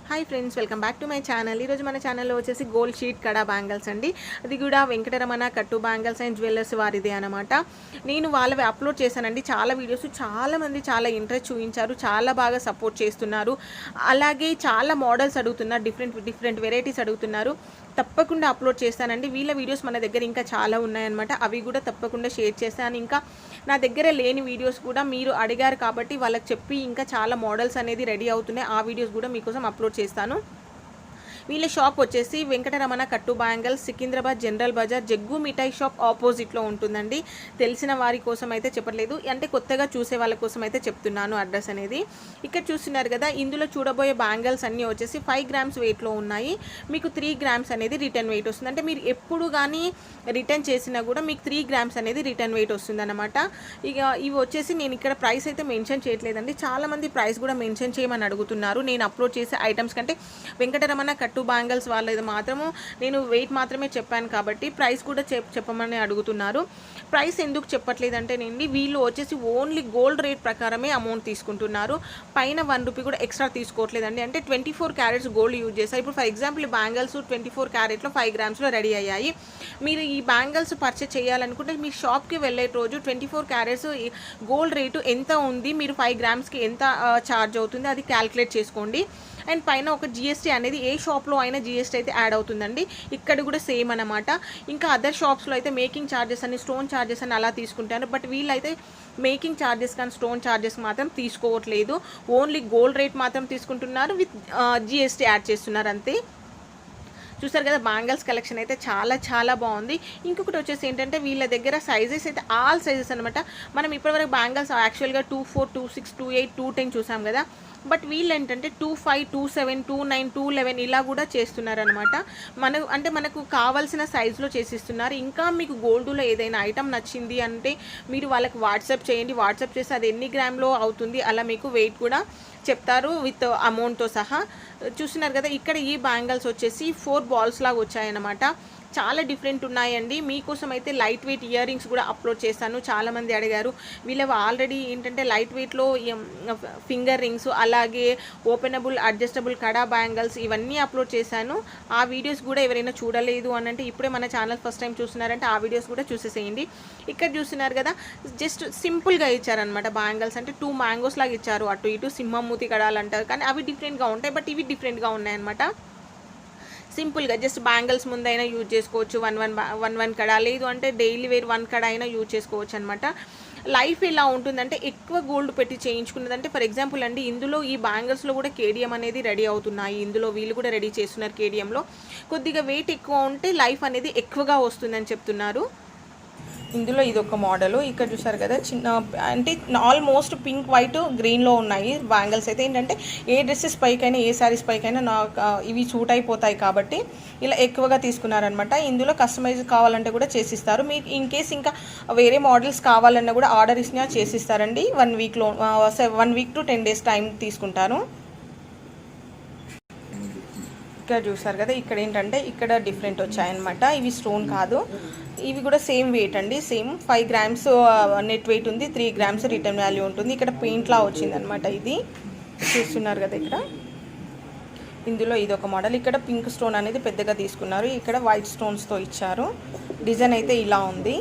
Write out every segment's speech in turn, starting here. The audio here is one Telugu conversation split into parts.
Hi friends, welcome back to my channel. ఈరోజు మన ఛానల్లో వచ్చేసి గోల్డ్ షీట్ kada బ్యాంగిల్స్ అండి. అది కూడా Venkataramana Kattu bangles and jewellers వారిదే అనమాట. నేను వాళ్ళవి అప్లోడ్ చేశానండి చాలా వీడియోస్. చాలామంది చాలా ఇంట్రెస్ట్ చూపించారు, చాలా బాగా సపోర్ట్ చేస్తున్నారు. అలాగే చాలా మోడల్స్ అడుగుతున్నారు, డిఫరెంట్ వెరైటీస్ అడుగుతున్నారు. తప్పకుండా అప్లోడ్ చేస్తానండి. వీళ్ళ వీడియోస్ మన దగ్గర ఇంకా చాలా ఉన్నాయన్నమాట. అవి కూడా తప్పకుండా షేర్ చేస్తాను. ఇంకా నా దగ్గర లేని వీడియోస్ కూడా మీరు అడిగారు కాబట్టి వాళ్ళకి చెప్పి ఇంకా చాలా మోడల్స్ అనేది రెడీ అవుతున్నాయి. ఆ వీడియోస్ కూడా మీకోసం అప్లోడ్ చేస్తాను. వీళ్ళ షాప్ వచ్చేసి Venkataramana Kattu bangles, Secunderabad general bazaar, Jaggu Mithai shop ఆపోజిట్లో ఉంటుందండి. తెలిసిన వారి కోసం అయితే చెప్పట్లేదు, అంటే కొత్తగా చూసే వాళ్ళ కోసం అయితే చెప్తున్నాను అడ్రస్ అనేది. ఇక్కడ చూస్తున్నారు కదా, ఇందులో చూడబోయే బ్యాంగిల్స్ అన్నీ వచ్చేసి 5 గ్రామ్స్ వెయిట్లో ఉన్నాయి. మీకు 3 గ్రామ్స్ అనేది రిటర్న్ వెయిట్ వస్తుంది. అంటే మీరు ఎప్పుడు కానీ రిటర్న్ చేసినా కూడా మీకు 3 గ్రామ్స్ అనేది రిటర్న్ వెయిట్ వస్తుంది అనమాట. ఇక ఇవి వచ్చేసి నేను ఇక్కడ ప్రైస్ అయితే మెన్షన్ చేయట్లేదండి. చాలామంది ప్రైస్ కూడా మెన్షన్ చేయమని అడుగుతున్నారు. నేను అప్లోడ్ చేసే ఐటమ్స్ కంటే వెంకటరమణ కట్టు బ్యాంగిల్స్ వాళ్ళది మాత్రము నేను వెయిట్ మాత్రమే చెప్పాను కాబట్టి ప్రైస్ కూడా చెప్పమని అడుగుతున్నారు. ప్రైస్ ఎందుకు చెప్పట్లేదంటే నేను వీళ్ళు వచ్చేసి ఓన్లీ గోల్డ్ రేట్ ప్రకారమే అమౌంట్ తీసుకుంటున్నారు. పైన 1 రూపీ కూడా ఎక్స్ట్రా తీసుకోవట్లేదండి. అంటే 24 క్యారెట్స్ గోల్డ్ యూజ్ చేస్తారు. ఇప్పుడు ఫర్ ఎగ్జాంపుల్ బ్యాంగిల్స్ 24 క్యారెట్లో 5 గ్రామ్స్లో రెడీ అయ్యాయి. మీరు ఈ బ్యాంగిల్స్ పర్చేస్ చేయాలనుకుంటే మీ షాప్కి వెళ్ళే రోజు 24 క్యారెట్స్ గోల్డ్ రేటు ఎంత ఉంది, మీరు 5 గ్రామ్స్కి ఎంత ఛార్జ్ అవుతుంది అది క్యాల్కులేట్ చేసుకోండి. అండ్ పైన ఒక జిఎస్టీ అనేది ఏ షాప్లో అయినా జిఎస్టీ అయితే యాడ్ అవుతుందండి. ఇక్కడ కూడా సేమ్ అనమాట. ఇంకా అదర్ షాప్స్లో అయితే మేకింగ్ ఛార్జెస్ అని, స్టోన్ ఛార్జెస్ అని అలా తీసుకుంటారు. బట్ వీళ్ళైతే మేకింగ్ ఛార్జెస్ కానీ స్టోన్ ఛార్జెస్ మాత్రం తీసుకోవట్లేదు. ఓన్లీ గోల్డ్ రేట్ మాత్రం తీసుకుంటున్నారు, విత్ జిఎస్టీ యాడ్ చేస్తున్నారు అంతే. చూసారు కదా, బ్యాంగిల్స్ కలెక్షన్ అయితే చాలా బాగుంది. ఇంకొకటి వచ్చేసి ఏంటంటే వీళ్ళ దగ్గర సైజెస్ అయితే ఆల్ సైజెస్ అనమాట. మనం ఇప్పటివరకు బ్యాంగిల్స్ యాక్చువల్గా 24, 26, 28, 210 చూసాం కదా. బట్ వీళ్ళు ఏంటంటే 25, 27, 29, 211 ఇలా కూడా చేస్తున్నారనమాట. మనకు కావాల్సిన సైజులో చేసిస్తున్నారు. ఇంకా మీకు గోల్డ్లో ఏదైనా ఐటమ్ నచ్చింది అంటే మీరు వాళ్ళకి వాట్సాప్ చేయండి. వాట్సాప్ చేసి అది ఎన్ని గ్రామ్లో అవుతుంది అలా మీకు వెయిట్ కూడా చెప్తారు విత్ అమౌంట్తో సహా. చూస్తున్నారు కదా, ఇక్కడ ఈ బ్యాంగిల్స్ వచ్చేసి 4 బాల్స్ లాగా వచ్చాయన్నమాట. చాలా డిఫరెంట్ ఉన్నాయండి. మీకోసం అయితే లైట్ వెయిట్ ఇయర్ రింగ్స్ కూడా అప్లోడ్ చేస్తాను. చాలామంది అడిగారు. వీళ్ళవి ఆల్రెడీ ఏంటంటే లైట్ వెయిట్లో ఫింగర్ రింగ్స్, అలాగే ఓపెనబుల్ అడ్జస్టబుల్ kada బ్యాంగిల్స్ ఇవన్నీ అప్లోడ్ చేశాను. ఆ వీడియోస్ కూడా ఎవరైనా చూడలేదు అని అంటే ఇప్పుడే మన ఛానల్ ఫస్ట్ టైం చూస్తున్నారంటే ఆ వీడియోస్ కూడా చూసేసేయండి. ఇక్కడ చూస్తున్నారు కదా, జస్ట్ సింపుల్గా ఇచ్చారనమాట బ్యాంగిల్స్. అంటే 2 మ్యాంగోస్ లాగా ఇచ్చారు, అటు ఇటు సింహమూతి కడాలు అంటారు కానీ అవి డిఫరెంట్గా ఉంటాయి. బట్ ఇవి డిఫరెంట్గా ఉన్నాయన్నమాట. సింపుల్గా జస్ట్ బ్యాంగిల్స్ ముందైనా యూజ్ చేసుకోవచ్చు. 1 kada, లేదు అంటే డైలీ వేర్ 1 kada అయినా యూజ్ చేసుకోవచ్చు అనమాట. లైఫ్ ఎలా ఉంటుందంటే ఎక్కువ గోల్డ్ పెట్టి చేయించుకున్నదంటే ఫర్ ఎగ్జాంపుల్ అండి, ఇందులో ఈ బ్యాంగిల్స్లో కూడా కేడిఎం అనేది రెడీ అవుతున్నాయి. ఇందులో వీళ్ళు కూడా రెడీ చేస్తున్నారు. కేడిఎంలో కొద్దిగా వెయిట్ ఎక్కువ ఉంటే లైఫ్ అనేది ఎక్కువగా వస్తుందని చెప్తున్నారు. ఇందులో ఇదొక మోడలు. ఇక్కడ చూసారు కదా, చిన్న అంటే ఆల్మోస్ట్ పింక్, వైట్, గ్రీన్లో ఉన్నాయి బ్యాంగిల్స్. అయితే ఏంటంటే ఏ డ్రెస్సెస్ పైకైనా ఏ శారీస్ పైకైనా ఇవి సూట్ అయిపోతాయి కాబట్టి ఇలా ఎక్కువగా తీసుకున్నారనమాట. ఇందులో కస్టమైజ్ కావాలంటే కూడా చేసిస్తారు. మీకు ఇన్ కేస్ ఇంకా వేరే మోడల్స్ కావాలన్నా కూడా ఆర్డర్ ఇచ్చినా చేసిస్తారండి. 1 వీక్ to 10 days టైం తీసుకుంటారు. ఇక్కడ చూసారు కదా, ఇక్కడ ఏంటంటే ఇక్కడ డిఫరెంట్ వచ్చాయన్నమాట. ఇవి స్టోన్ కాదు, ఇవి కూడా సేమ్ వెయిట్ అండి. సేమ్ 5 గ్రామ్స్ నెట్ వెయిట్ ఉంది, 3 గ్రామ్స్ రిటర్న్ వాల్యూ ఉంటుంది. ఇక్కడ పెయింట్లా వచ్చిందనమాట. ఇది చూస్తున్నారు కదా, ఇక్కడ ఇందులో ఇదొక మోడల్. ఇక్కడ పింక్ స్టోన్ అనేది పెద్దగా తీసుకున్నారు, ఇక్కడ వైట్ స్టోన్స్తో ఇచ్చారు. డిజైన్ అయితే ఇలా ఉంది.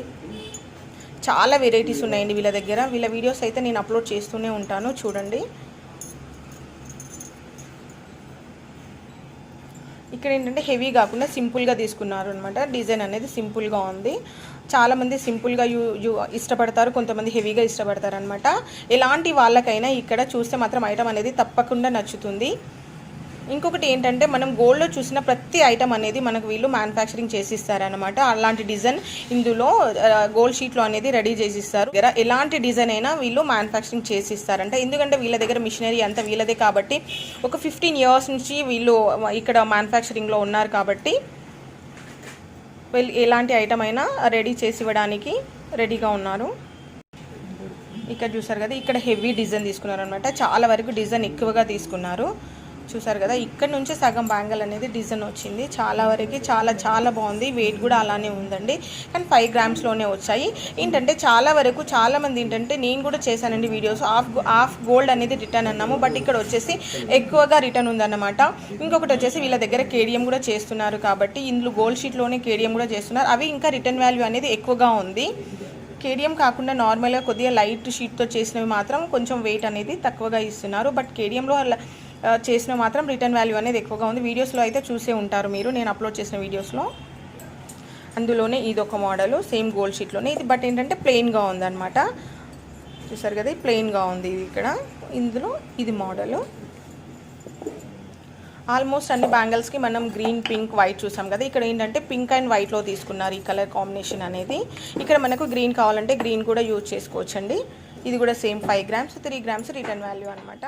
చాలా వెరైటీస్ ఉన్నాయండి వీళ్ళ దగ్గర. వీళ్ళ వీడియోస్ అయితే నేను అప్లోడ్ చేస్తూనే ఉంటాను, చూడండి. ఇక్కడ ఏంటంటే హెవీ కాకుండా సింపుల్గా తీసుకున్నారు అనమాట. డిజైన్ అనేది సింపుల్గా ఉంది. చాలామంది సింపుల్గా ఇష్టపడతారు, కొంతమంది హెవీగా ఇష్టపడతారు అనమాట. ఎలాంటి వాళ్ళకైనా ఇక్కడ చూస్తే మాత్రం ఐటమ్ అనేది తప్పకుండా నచ్చుతుంది. ఇంకొకటి ఏంటంటే మనం గోల్డ్లో చూసిన ప్రతి ఐటమ్ అనేది మనకు వీళ్ళు మ్యానుఫ్యాక్చరింగ్ చేసిస్తారనమాట. అలాంటి డిజైన్ ఇందులో గోల్డ్ షీట్లో అనేది రెడీ చేసిస్తారు. ఎలాంటి డిజైన్ అయినా వీళ్ళు మ్యానుఫ్యాక్చరింగ్ చేసిస్తారంట. ఎందుకంటే వీళ్ళ దగ్గర మిషనరీ అంతా వీళ్ళదే కాబట్టి ఒక 15 years నుంచి వీళ్ళు ఇక్కడ మ్యానుఫ్యాక్చరింగ్లో ఉన్నారు కాబట్టి వీళ్ళు ఎలాంటి ఐటమ్ అయినా రెడీ చేసి ఇవ్వడానికి రెడీగా ఉన్నారు. ఇక్కడ చూసారు కదా, ఇక్కడ హెవీ డిజైన్ తీసుకున్నారు అనమాట. చాలా వరకు డిజైన్ ఎక్కువగా తీసుకున్నారు. చూసారు కదా, ఇక్కడ నుంచి సగం బ్యాంగిల్ అనేది డిజైన్ వచ్చింది. చాలా వరకు చాలా బాగుంది. వెయిట్ కూడా అలానే ఉందండి, కానీ 5 గ్రామ్స్లోనే వచ్చాయి. ఏంటంటే చాలా వరకు చాలామంది ఏంటంటే, నేను కూడా చేశానండి వీడియోస్, హాఫ్ గోల్డ్ అనేది రిటర్న్ అన్నాము, బట్ ఇక్కడ వచ్చేసి ఎక్కువగా రిటర్న్ ఉందన్నమాట. ఇంకొకటి వచ్చేసి వీళ్ళ దగ్గర కేడిఎం కూడా చేస్తున్నారు కాబట్టి, ఇందులో గోల్డ్ షీట్లోనే కేడిఎం కూడా చేస్తున్నారు. అవి ఇంకా రిటర్న్ వాల్యూ అనేది ఎక్కువగా ఉంది. కేడిఎం కాకుండా నార్మల్గా కొద్దిగా లైట్ షీట్తో చేసినవి మాత్రం కొంచెం వెయిట్ అనేది తక్కువగా ఇస్తున్నారు, బట్ కేడిఎంలో చేసిన మాత్రం రిటర్న్ వాల్యూ అనేది ఎక్కువగా ఉంది. వీడియోస్లో అయితే చూసే ఉంటారు మీరు, నేను అప్లోడ్ చేసిన వీడియోస్లో. అందులోనే ఇది ఒక మోడల్ సేమ్ గోల్డ్ షీట్లోనే ఇది, బట్ ఏంటంటే ప్లెయిన్గా ఉందన్నమాట. చూసారు కదా, ప్లెయిన్గా ఉంది ఇది. ఇక్కడ ఇందులో ఇది మోడలు. ఆల్మోస్ట్ అన్ని బ్యాంగిల్స్కి మనం గ్రీన్, పింక్, వైట్ చూసాం కదా, ఇక్కడ ఏంటంటే పింక్ అండ్ వైట్లో తీసుకున్నారు ఈ కలర్ కాంబినేషన్ అనేది. ఇక్కడ మనకు గ్రీన్ కావాలంటే గ్రీన్ కూడా యూజ్ చేసుకోవచ్చండి. ఇది కూడా same 5 grams 3 grams return value అనమాట.